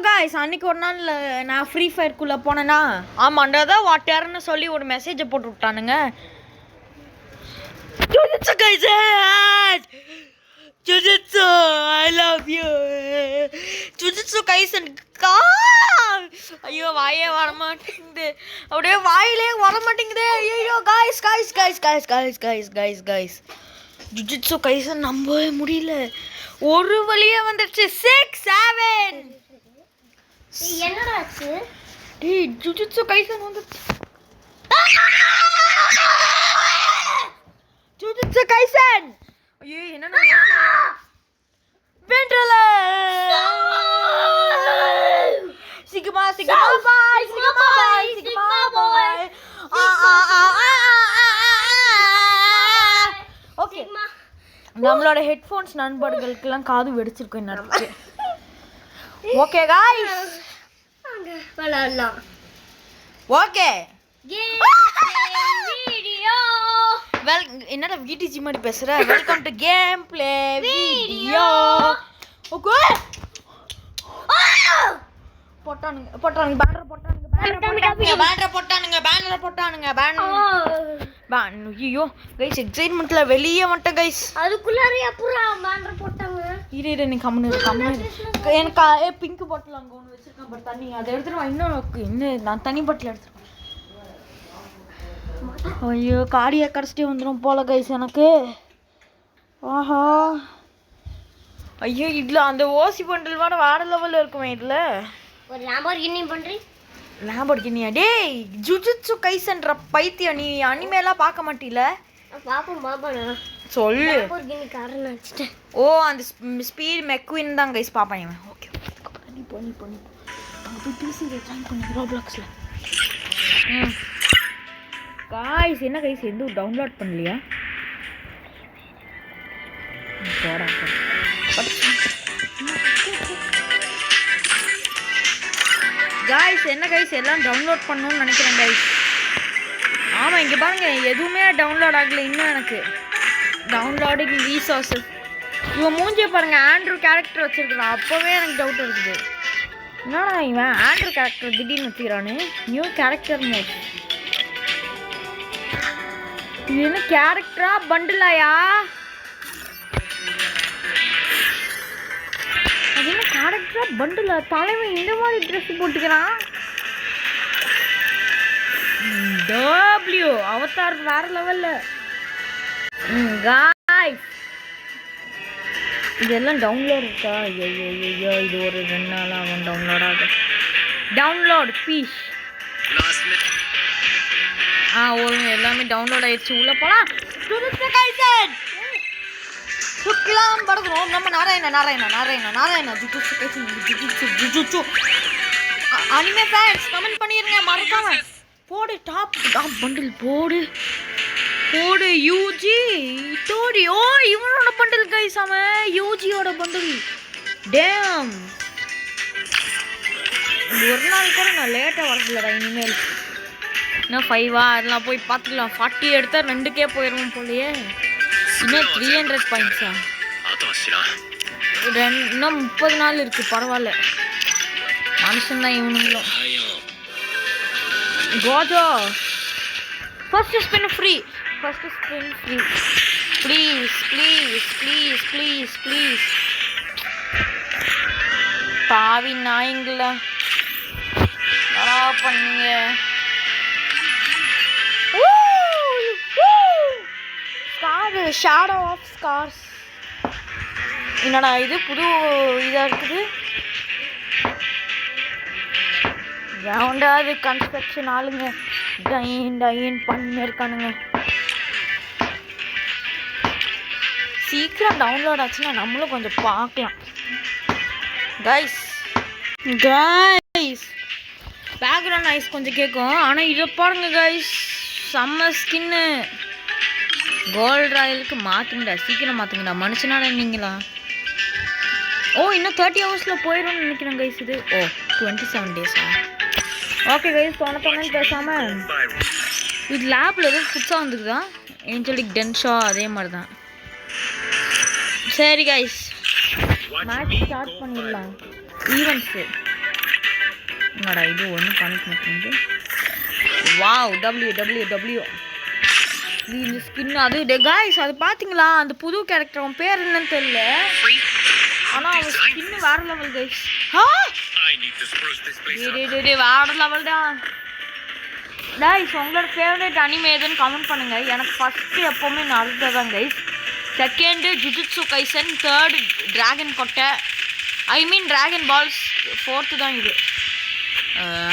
Guys அன்னைக்கு ஒரு நாள் நான் ஃப்ரீ ஃபயர் குள்ள போனேனா ஆமாண்டா தான் வாட்டர்னு சொல்லி ஒரு மெசேஜ் போட்டு விட்டானுங்க Jujutsu Kaisen Jujutsu I love you Jujutsu Kaisen ஐயோ வாயே வர மாட்டேங்குது அப்படியே வாயிலே வர மாட்டேங்குதே ஐயோ guys guys guys guys guys guys guys guys Jujutsu Kaisen நம்பவே முடியல ஒரு வழியா வந்துருச்சு 6 7 என்னடா ஆச்சு டேய் ஜுஜுட்சு கைசன் வந்துருச்சு ஜுஜுட்சு கைசன் ஐயோ என்னடா வென்றல sigma sigma boy sigma boy sigma boy okay நம்மளோட ஹெட்ஃபோன்ஸ் நண்பர்களுக்கெல்லாம் காது வெடிச்சிருக்கும் என்ன ஓகே गाइस வாங்க விளையாடலாம் ஓகே கேம் வீடியோ என்னடா விடிஜி மாதிரி பேசுற welcome to game play video okay போட்டானுங்க பேனர் போட்டானுங்க ஐயோ गाइस எக்ஸைட்மென்ட்ல வெளியே வந்துட்டேன் गाइस அதுக்குள்ளாரே அப்புறம் பேனர் போட்டாங்க இரு நீ கம்முனு எனக்கு பிங்க் பாட்டில் அங்கே ஒன்று வச்சிருக்கேன் பட் தண்ணி அதை எடுத்துட்டு வா இன்னும் நான் தண்ணி பாட்டில் எடுத்துருவேன் ஐயோ காடியை கடைசிட்டே வந்துடும் போல गाइस எனக்கு ஆஹா ஐயோ இதில் அந்த ஓசி பண்டல் வேற லெவலில் இருக்குமே இதில் ஒரு லாம்போர்கினி பண்றீ லாம்போர்கினியா டேய் ஜுஜுட்சு கைசன்ற பைத்தியம் நீ அனிமேலாம் பார்க்க மாட்டீல பாப்பேன் சொல்லு லாம்போர்கினி காரணம் வச்சிட்டேன் ஓ அந்த ஸ்பீட் மெக்வின் தான் கைஸ் பாப்பேன் இவன் ஓகே பண்ணி அங்கே போய் பிசி ஜாயின் பண்ணி ரோப்ளாக்ஸில் காய்ஸ் என்ன கைஸ் எதுவும் டவுன்லோட் பண்ணலையா போடா गाइस என்ன गाइस எல்லாம் டவுன்லோட் பண்ணனும்னு நினைக்கிறேன் गाइस ஆமா இங்க பாருங்க எதுவுமே டவுன்லோட் ஆகல இன்னும் எனக்கு டவுன்லோடிங் ரிசோர்சஸ் இவன் மூஞ்சியை பாருங்க ஆண்ட்ரூ கேரக்டர் வச்சிருக்கான் அப்பவே எனக்கு டவுட் இருக்குது என்னடா இவன் ஆண்ட்ரூ கேரக்டர் திடீர்னு வச்சுக்கிறானு நியூ கேரக்டர் மோட் இது என்ன கேரக்டரா பண்டிலாயா அது என்ன கேரக்டரா பண்டிலா தலைவன் இந்த மாதிரி ட்ரெஸ் போட்டுக்கிறான் டபிள்யூ அவதார் வேற லெவல்ல गाइस இதெல்லாம் டவுன்லோட் இருக்கா ஐயோ இது ஒரு 2 நாளா அவன் டவுன்லோட் ஆகுது டவுன்லோட் பீஸ் ஒரு எல்லாமே டவுன்லோட் ஆயிடுச்சு உள்ள போலாம் ஜுஜுட்சு கைசன் சுக்லாம் படுறோம் நம்ம Narayana jujutsu anime fans comment பண்ணிருங்க மறக்காம போடு டாப் பண்டில் போடு யூஜி டோடி ஓ இவனோட பண்டில் கைஸ் அவன் யூஜியோட பண்டில் டேம் ஒரு நாள் கூட நான் லேட்டாக வரலடா இனிமேல் இன்னும் 5 அதெல்லாம் போய் பார்த்துக்கலாம் 40 எடுத்தா 2K போயிடுவோம் போலையே இன்னும் 300 பாயிண்ட்ஸா இன்னும் 30 நாள் இருக்கு பரவாயில்ல மனுஷன் தான் இவனுங்களும் Gojo first spin free please பாவி நாய்ங்களா நல்லா பண்ணீங்க ஷேடோ ஆஃப் ஸ்கார்ஸ் என்னடா இது புது இதாக இருக்குது ரவுண்டாவது கன்ஸ்ட்ரக்ஷன் ஆளுங்க டைன் பண்ணிருக்கானுங்க சீக்கிரம் டவுன்லோட் ஆச்சுன்னா நம்மளும் கொஞ்சம் பார்க்கலாம் கைஸ் பேக்ரவுண்ட் நாய்ஸ் கொஞ்சம் கேட்கும் ஆனால் இதை பாருங்க கைஸ் செம்ம ஸ்கின்னு கோல்ட் ராயலுக்கு மாற்றுங்கடா சீக்கிரம் மாற்றுங்கடா மனுஷனால நீங்களா இன்னும் 30 ஹவர்ஸில் போயிடும்னு நினைக்கிறேன் கைஸ் இது 27 டேஸா ஓகே கைஸ் தொண்ணு பேசாமல் இது லேபில் எதுவும் புதுசாக வந்துக்குதா ஏஞ்சலிக் டென்ஷா அதே மாதிரி தான் சரி கைஸ் மேட்ச் ஸ்டார்ட் பண்ணிடலாம் ஈவெண்ட்ஸு என்னடா இது ஒன்றும் கனெக்ட் மாட்டேங்குது. வாவ் WWW இந்த ஸ்கின் அது காய்ஸ் அது பார்த்தீங்களா? அந்த புது கேரக்டர் அவன் பேர் என்னன்னு தெரியல, ஆனால் அவன் ஸ்கின் வேற லெவல் கைஸ். வேற லெவல் தான் கைஸ். உங்களோட ஃபேவரட் அனிமே எதுன்னு கமெண்ட் பண்ணுங்க. எனக்கு ஃபர்ஸ்ட் எப்போவுமே நருட்டோ தான் guys. Second jujutsu kaizen, third dragon கொட்டை, ஐ மீன் டிராகன் பால்ஸ், ஃபோர்த்து தான் இது.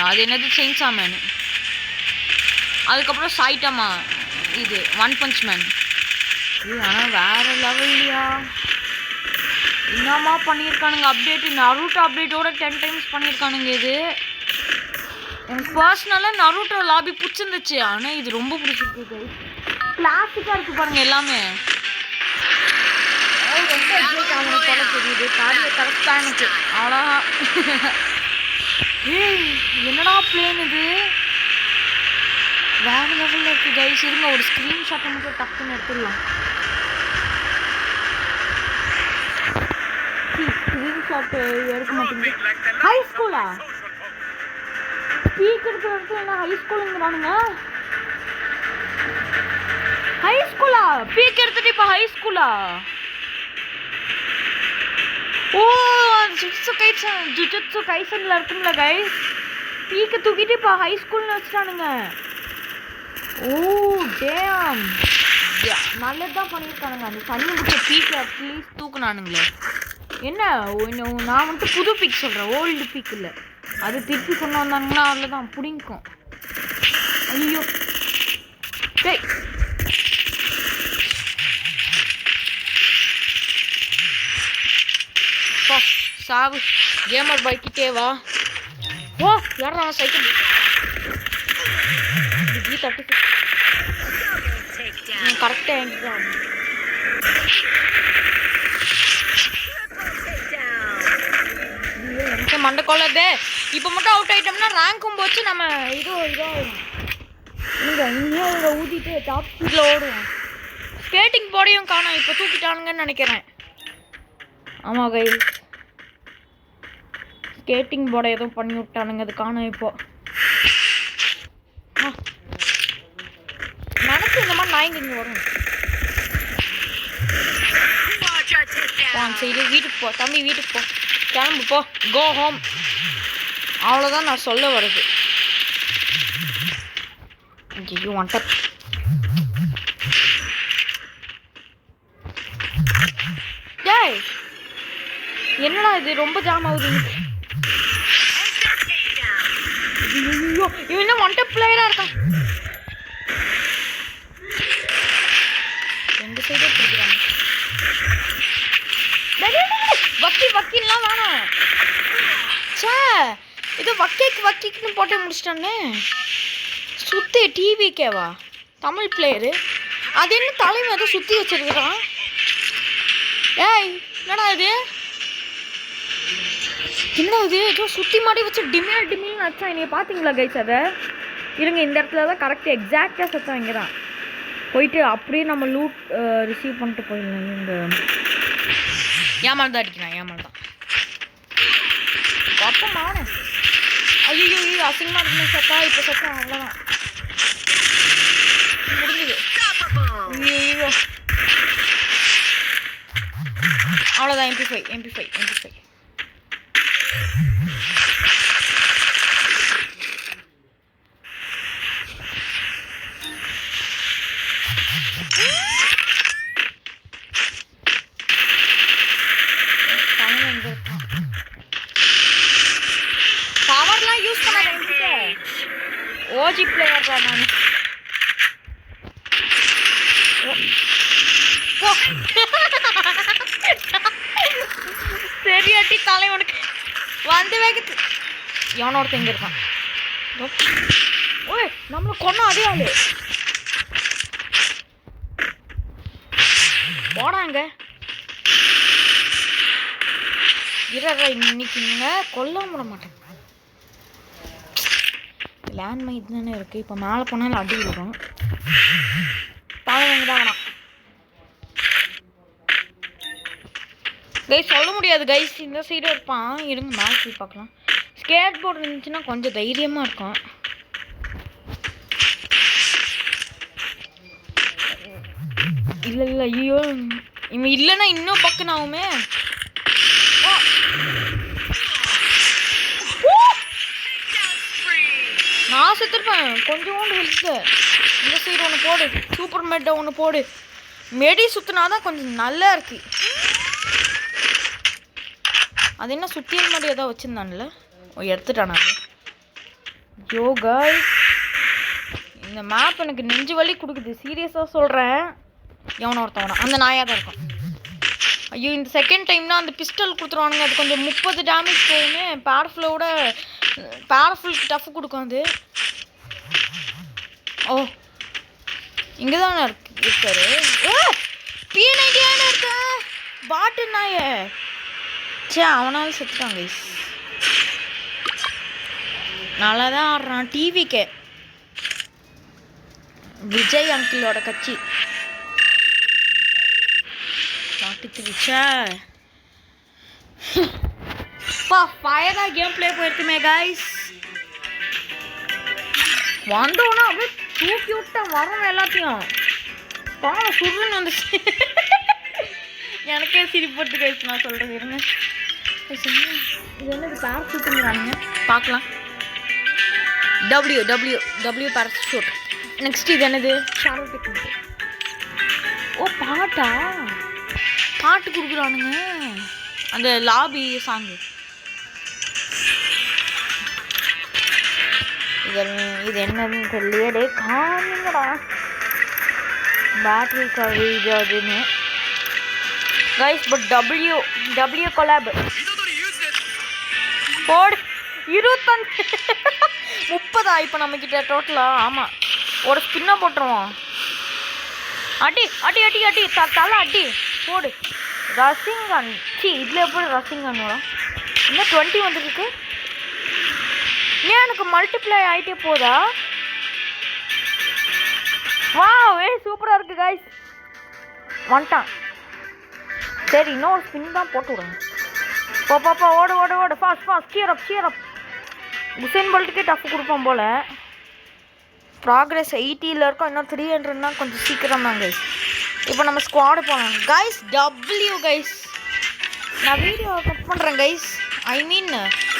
அது என்னது செயின்சா மேன். அதுக்கப்புறம் சாய்டமா இது ஒன் பஞ்ச் மேன். இது ஆனால் வேற லெவல்லையா என்னமா பண்ணியிருக்கானுங்க அப்டேட்டு. நருட்டோ அப்டேட்டோட 10 டைம்ஸ் பண்ணியிருக்கானுங்க. இது எனக்கு பர்சனலாக நருட்டோ லாபி பிடிச்சிருந்துச்சு, ஆனால் இது ரொம்ப பிடிச்சிருக்கு. கிளாசிக்காக இருக்குது பாருங்கள் எல்லாமே. ரொம்ப எக்ஸைட் ஆகணும் போல தெரியுது. காரியை கரெக்டாக எனக்கு அவ்வளோதான். ஏய் என்னடா பிளேன் இது வேற லெவலில் இருக்குது கைஸ். இருங்க ஒரு ஸ்க்ரீன்ஷாட்டை மட்டும் டக்குன்னு எடுத்துடலாம். ஸ்க்ரீன்ஷாட்டு எடுக்க மாட்டேங்குது. ஹை ஸ்கூலா பீக் இருக்கிற இடத்துல என்ன ஹை ஸ்கூலுங்கிறானுங்க. ஹை ஸ்கூலா பீக் எடுத்துட்டு இப்போ ஹை ஸ்கூலா? ஓ ஜுஜுட்சு கைசன்ல இருக்குங்களா கைஸ்? பீக்கை தூக்கிட்டு இப்போ ஹை ஸ்கூல்னு வச்சுட்டானுங்க. ஓ டேம் நல்லது தான் பண்ணியிருக்கானுங்க. அந்த சனி புக்கை பீக்கை அட்லீஸ்ட் தூக்குனானுங்களே. என்ன நான் வந்துட்டு புது பீக் சொல்கிறேன், ஓல்டு பீக் இல்லை. அது திருப்பி கொண்டு வந்தாங்கன்னா அவ்வளோதான் பிடிக்கும். ஐயோ டேய் சாவு கேமர் பைக்கிட்டே வா. ஓ யாரா சைக்கிள் கரெக்டாக என்கிட்ட எனக்கு மண்டை கொள்ளதே. இப்போ மட்டும் அவுட் ஆகிட்டோம்னா ரேங்க்கும் போச்சு. நம்ம இதாகிடும். இங்கே ஊதிட்டு டாப் ஸ்பீடில் ஓடுவோம். ஸ்கேட்டிங் போர்டையும் காணோம், இப்போ தூக்கிட்டானுங்கன்னு நினைக்கிறேன். ஆமாம் கைஸ் ஸ்கேட்டிங் போர்டை ஏதோ பண்ணி விட்டானுங்க, அது காணும் இப்போ. நினச்சி இந்த மாதிரி நாய்ங்க இங்கே வரும். சரி வீட்டுக்கு போ தம்பி, வீட்டுக்கு போ, கிளம்பு போ, கோ ஹோம். அவ்வளோதான் நான் சொல்ல வருது. ஐயோ வந்துட்ட. டேய் என்னடா இது ரொம்ப ஜாம் ஆகுது. ஐயோ இவன் என்ன ஒன் டப் பிளேயராக இருக்கான். ரெண்டு சைடே பிடிக்கிறாங்க. வக்கீல்லாம் வேணாம். சே இது வக்கிக்குன்னு போட்டே முடிச்சிட்டானே. சுத்தி டிவிக்கேவா தமிழ் பிளேயரு. அது என்ன தலைமை ஏதோ சுற்றி வச்சிருக்கிறான். ஏய் என்னடா இது, என்னடா இது ஏதோ சுற்றி மாடி வச்சு டிமில்னு வச்சா. என்னைய பார்த்தீங்களா கைஸ்? அதை இருங்க இந்த இடத்துல தான் கரெக்டாக எக்ஸாக்டாக சத்தம் இங்கே தான். போயிட்டு அப்படியே நம்ம லூட் ரிசீவ் பண்ணிட்டு போயிடலாம். இந்த ஏமால் தான் அடிக்கிறான், ஏமால் தான் அப்போ நானே. ஐயோ அசிங்கமாக இருக்குன்னு சத்தா. இப்போ சத்தம் அவ்வளோதான் முடிஞ்சுது. ஐயோ அவ்வளோதான். MP5 பவர்லாம் யூஸ் பண்ண ஓஜி பிளேயர் தான் நான். சரியாட்டி தலை உனக்கு வந்து வேகத்து. எவனோ ஒருத்தன் இங்கே இருக்கான். ஓய் நம்மளை கொண்டோம் அதே ஆளு. போடாங்க இரா இன்னைக்கு நீங்கள் கொல்ல விட மாட்டேன். லேண்ட் மைட் தானே இருக்குது. இப்போ மேலே போனாலும் அடி விடும். தாழ தான் வேணாம் கைஸ். சொல்ல முடியாது கைஸ், இந்த சைடும் இருப்பான். இருங்க மேலே போய் பார்க்கலாம். ஸ்கேட் போர்டு இருந்துச்சுன்னா கொஞ்சம் தைரியமாக இருக்கும். இல்லை இல்லை ஐயோ இவன் இல்லைன்னா இன்னும் பக்கம் ஆகுமே. நான் செத்துருப்பேன். கொஞ்சோண்டு ஹெல்த்து. இந்த சைடு ஒன்று போடு. சூப்பர் மெட்டை ஒன்று போடு. மெடி சுற்றினா தான் கொஞ்சம் நல்லா இருக்கு. அது என்ன சுத்தியல் மாதிரி ஏதாவது வச்சுருந்தான்ல. எடுத்துட்டானா யோகா. இந்த மேப் எனக்கு நெஞ்சு வலி கொடுக்குது. சீரியஸாக சொல்கிறேன். எவனோ ஒருத்தவனா அந்த நாயாக தான் இருக்கும். ஐயோ இந்த செகண்ட் டைம்னா அந்த பிஸ்டல் கொடுத்துருவானுங்க. அது கொஞ்சம் 30 டேமேஜ் போகுமே. பேரஃபுல்லோட பேரஃபுல்க்கு டஃப் கொடுக்கும் அது. ஓ இங்கே தானே இருக்காரு. P90 இருக்க பாட்டு நாய. சே அவனாலும் செத்துட்டான் கைஸ். நல்லா தான் ஆடுறான். டிவிக்கு விஜய் அங்கிளோட கட்சி காட்டுக்குச்சா. ஃபயராக கேம் பிளே போயிருக்குமே கைஸ். வந்தோன்னா அப்படியே தூக்கி விட்டேன் வரோம் எல்லாத்தையும். சுருன்னு வந்துச்சு. எனக்கே சிரிப்பட்டு கைஸ். நான் சொல்கிறது இருங்க. இது என்னது பேராஷூட்டுங்கிறானுங்க. பார்க்கலாம். W parachute. நெக்ஸ்ட் இது என்னது ஷாரோ டெக்னிக். ஓ பாட்டா பாட்டு கொடுக்குறானுங்க. அந்த லாபி சாங்கு. இது என்னதுன்னு தெரியலே. காமிங்கடா பேட்டரி கவரேஜ் அதுன்னு கைஸ். பட் டபிள்யூ கொலாப் போடு. 25 30 இப்போ நம்மக்கிட்ட டோட்டலாக. ஆமாம் ஒரு ஸ்பின்னாக போட்டுருவோம். அடி அடி அடி அடி தலை அடி போடு. ரசிங் கன். இதில் எப்படி ரசிங் கன் வரும்? இன்னும் 20 வந்துருக்கு. ஏன் எனக்கு மல்டிப்ளை ஆகிட்டே போதா? வா சூப்பராக இருக்குது கைஸ். வந்துட்டான். சரி இன்னொரு ஸ்பின் தான் போட்டு விடுங்க. பாப்பா ஓடு ஓடு ஓடு ஃபாஸ்ட் சீரப். உசேன் போல்ட்டுக்கே டஃப் கொடுப்போம் போல். ப்ராக்ரஸ் 80 இருக்கும். இன்னும் 300னா கொஞ்சம் சீக்கிரம் தான் கைஸ். இப்போ நம்ம ஸ்குவாடு போகலாம் கைஸ். W guys. நான் வீடியோ கட் பண்ணுறேன் கைஸ். ஐ மீன்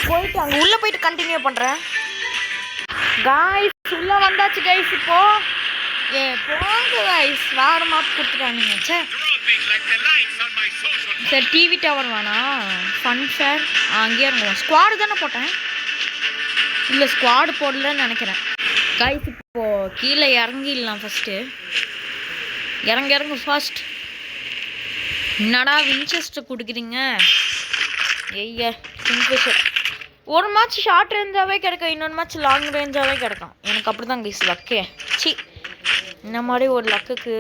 போயிட்டு அங்கே உள்ளே போயிட்டு கண்டினியூ பண்ணுறேன் கைஸ். உள்ளே வந்தாச்சு கைஸ். இப்போது போங்க கைஸ். வேறு மாப் கொடுத்துட்டானுங்க. சரி டிவி டவர் வேணா. ஃபன் ஃபேர் அங்கேயே இருந்தோம். ஸ்குவாடு தானே போட்டேன். இல்லை ஸ்குவாடு போடலன்னு நினைக்கிறேன் கைஸ். இப்போது கீழே இறங்கிடலாம். ஃபஸ்ட்டு இறங்கு ஃபாஸ்ட். என்னடா வின்செஸ்டர் கொடுக்குறீங்க? ஐயா கிங்ஃபிஷர். ஒரு மேட்ச் ஷார்ட் ரேஞ்சாகவே கிடைக்கும். இன்னொரு மேட்ச் லாங் ரேஞ்சாகவே கிடைக்கும். எனக்கு அப்படி தான் கைஸ் லக்கே. இந்த மாதிரி ஒரு லக்குக்கு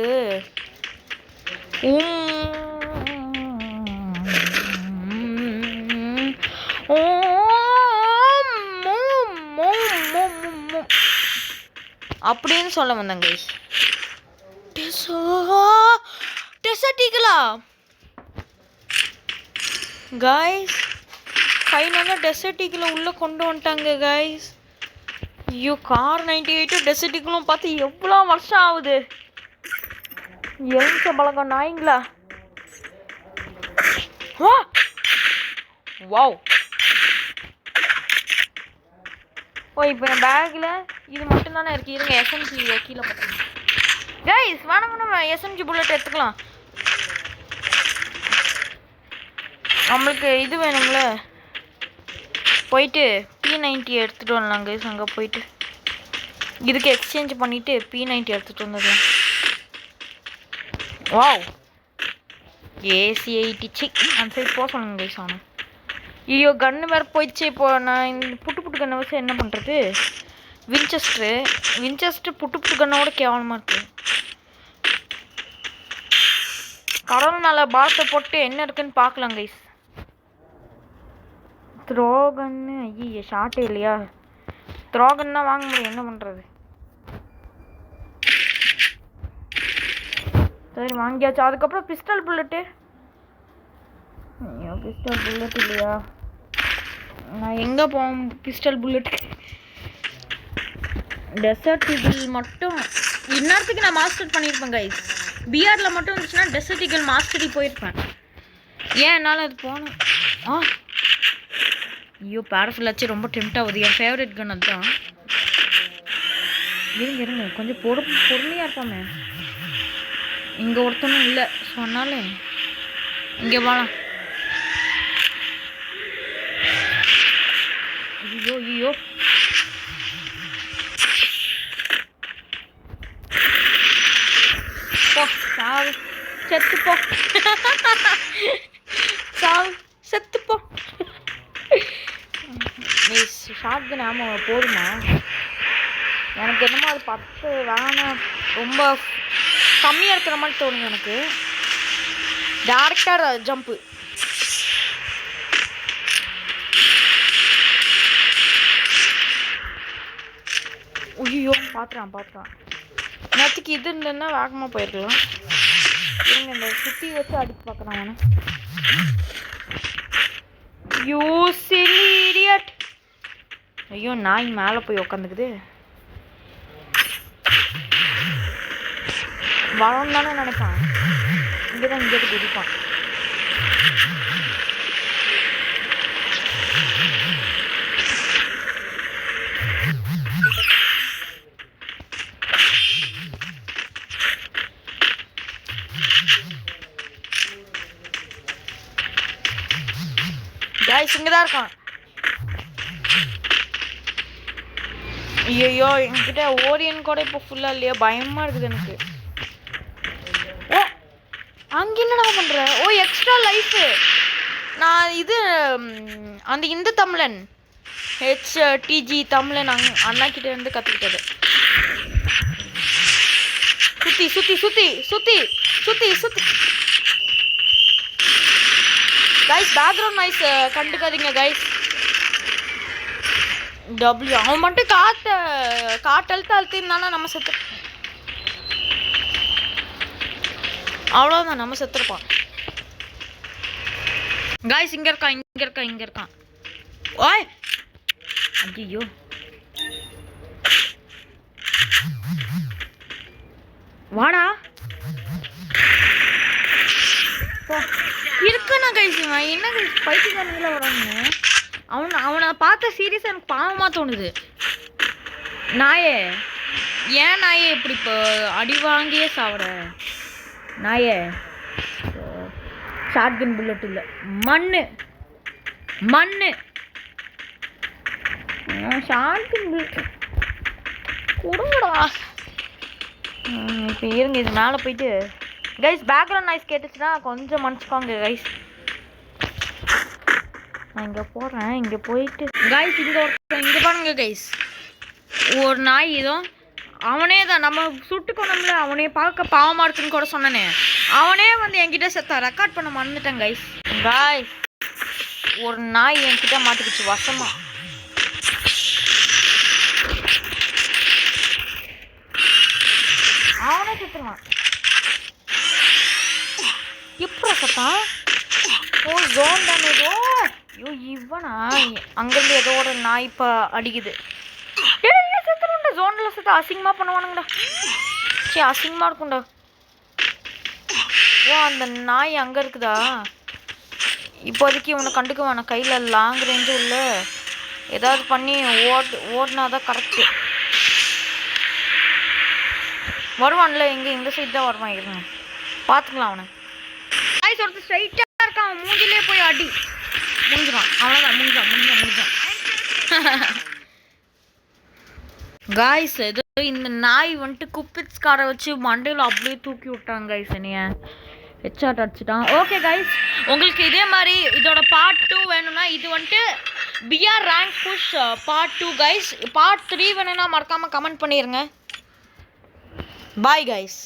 அப்படின்னு சொல்ல வந்தேன் கைஸ். டெசர்ட்டிகளா கைஸ்? ஃபைனலாக டெசர்ட்டிகளை உள்ளே கொண்டு வந்துட்டாங்க கைஸ். ஐயோ கார் 98 டெசர்ட்டிகளும் பார்த்து எவ்வளோ வருஷம் ஆகுது. எங்க பழக்கம் நாய்ங்களா. வாவ். ஓ இப்போ என் பேக்கில் இது மட்டும் தானே இருக்குது. இருங்க எஸ்எம்ஜி கீழே போட்டேன் கைஸ். வேணாம் நம்ம எஸ்எம்ஜி புல்லட் எடுத்துக்கலாம். நம்மளுக்கு இது வேணும்ல. போயிட்டு P90 எடுத்துகிட்டு வரலாம் கைஸ். அங்கே போயிட்டு இதுக்கு எக்ஸ்சேஞ்ச் பண்ணிவிட்டு P90 எடுத்துகிட்டு வந்துடலாம். வாவ் AC-80 அந்த சைடு போக சொல்லுங்க கைஸ். ஆனால் ஐயோ கன்று வேறு போயிடுச்சு. இப்போ நான் இந்த புட்டு கண்ணை வச்சு என்ன பண்ணுறது? வின்செஸ்டர் புட்டு கண்ணோட கேவலமாக இருக்குது. கடவுள் நல்ல பாரத்தை போட்டு என்ன இருக்குன்னு பார்க்கலாம் கைஸ். த்ரோகன்னு ஐயோ ஷார்ட்டே இல்லையா? த்ரோகன் தான் வாங்க முடியும். என்ன பண்ணுறது? சரி வாங்கியாச்சு. அதுக்கப்புறம் பிஸ்டல் புல்லட்டு. ஐயோ பிஸ்டல் புல்லட் இல்லையா? நான் எங்கே போவோம் பிஸ்டல் புல்லட்டுக்கு? டெசர்ட் ஈகிள் மட்டும் இந்நேரத்துக்கு நான் மாஸ்டர் பண்ணியிருப்பேன் கைஸ். பிஆரில் மட்டும் இருந்துச்சுன்னா டெசர்ட் ஈகிள் மாஸ்டரி போயிருப்பேன். ஏன் என்னால் அது போகணும்? ஐயோ பேரஃபில் ஆச்சு, ரொம்ப டெம்ட் ஆகுது. என் ஃபேவரட் கன் அதுதான். இருங்க கொஞ்சம் பொறுமையாக இருப்போமே. இங்கே ஒருத்தனும் இல்லை சொன்னாலே இங்கே வாழலாம். ஐயோ போ சாவு, செத்துப்போ சாவு செத்துப்போ. நீ ஷார்ட் கன் ஆமா போதுமா? எனக்கு என்னமோ அது 10 வேணாம், ரொம்ப கம்மியாக இருக்கிற மாதிரி தோணுது எனக்கு. டேரக்டாக ஜம்ப்பு. ஐயோ பார்த்துறான். நேற்றுக்கு இது இருந்ததுன்னா வேகமாக போயிருக்கலாம். இருங்க இந்த சுற்றி வச்சு அடிச்சு பார்க்குறான் அவனை. You chilli idiot. ஐயோ நாய் மேலே போய் உக்காந்துக்குது. வளம் தானே நினைப்பான். இங்கே குதிப்பான். கைஸ் இங்கே தான் இருக்கான். ஐயோ என்கிட்ட ஓரியன் கூட இப்போ ஃபுல்லாக இல்லையா, பயமாக இருக்குது எனக்கு. ஓ அங்கே என்னடா பண்ணுற? ஓ எக்ஸ்ட்ரா லைஃபு. நான் இது அந்த இந்த தமிழன் HTG தமிழன் அண்ணாக்கிட்ட இருந்து கற்றுக்கிட்டது. சுற்றி கைஸ் பேக்ரவுண்ட் நாய்ஸ் கண்டுக்காதீங்க கைஸ். டபிள்யூ அவன் மட்டும் காட்டழுத்தானா நம்ம செத்து அவ்வளோதான், நம்ம செத்துருப்பான். கைஸ் இங்கே இருக்கான். ஓய் ஐயோ வாடா இருக்குண்ணா கைஸ். இவன் என்ன கைஸ் பைத்தியக்காரங்கள வராங்க. அவனை பார்த்த சீரியஸாக எனக்கு பாவமாக தோணுது. நாயே ஏன் நாயே இப்படி இப்போ அடி வாங்கியே சாப்பிட? நாயே ஷாட்கன் புல்லட் இல்லை, மண்ணு ஷாட்கன் புல்லட் கொடுங்கடா. இப்போ இருங்க இது மேலே போயிட்டு கைஸ் பேக்ரவுண்ட் நாய்ஸ் கேட்டுச்சுன்னா கொஞ்சம் மன்னிச்சுக்கோங்க கைஸ். நான் இங்கே போடுறேன். இங்கே போயிட்டு கைஸ் இங்கே பாருங்க கைஸ், ஒரு நாய் இதோ அவனே தான் நம்ம சுட்டு கொண்டோம்ல, அவனே பார்க்க பாவமாக இருக்குன்னு கூட சொன்னனே, அவனே வந்து என்கிட்ட செத்தா. ரெக்கார்ட் பண்ண மறந்துட்டேன் கைஸ். ஒரு நாய் என்கிட்ட மாட்டிக்கிச்சு வசமா. அவனே செத்துருவான். இப்போ சத்தான். ஓ ஜோன் டேமேஜோ. ஐயோ இவனா அங்கேருந்து ஏதோ ஒரு நாய் இப்போ அடிக்குது. செத்துருண்டா ஜோனில் செத்து அசிங்கமாக பண்ணுவானுங்கடா. சரி அசிங்கமாக இருக்கும்டா. ஓ அந்த நாய் அங்கே இருக்குதா? இப்போதைக்கு இவனை கண்டுக்க வேணாம். கையில் லாங் ரேஞ்சு உள்ள ஏதாவது பண்ணி ஓடினாதான் கரெக்டு. வருவான்ல எங்கே இந்த சைடு தான் வருவான். இருங்க பார்த்துக்கலாம் அவனை. கைஸ் ஒருத்தர் ஸ்ட்ரைட்டாக இருக்கான். அவன் மூஞ்சிலே போய் அடி முடிஞ்சிடான். அவ்வளோதான் முடிஞ்சான். காய்ஸ் ஏதோ இந்த நாய் வந்துட்டு குப்பிட்ஸ் காரை வச்சு மண்டையில் அப்படியே தூக்கி விட்டாங்க கைஸ். என்னைய ஹெட்ஷாட் அடிச்சிட்டான். ஓகே கைஸ் உங்களுக்கு இதே மாதிரி இதோட பார்ட் 2 வேணும்னா இது வந்துட்டு PR rank push part 2 guys. Part 3 வேணும்னா மறக்காமல் கமெண்ட் பண்ணிடுங்க. Bye guys.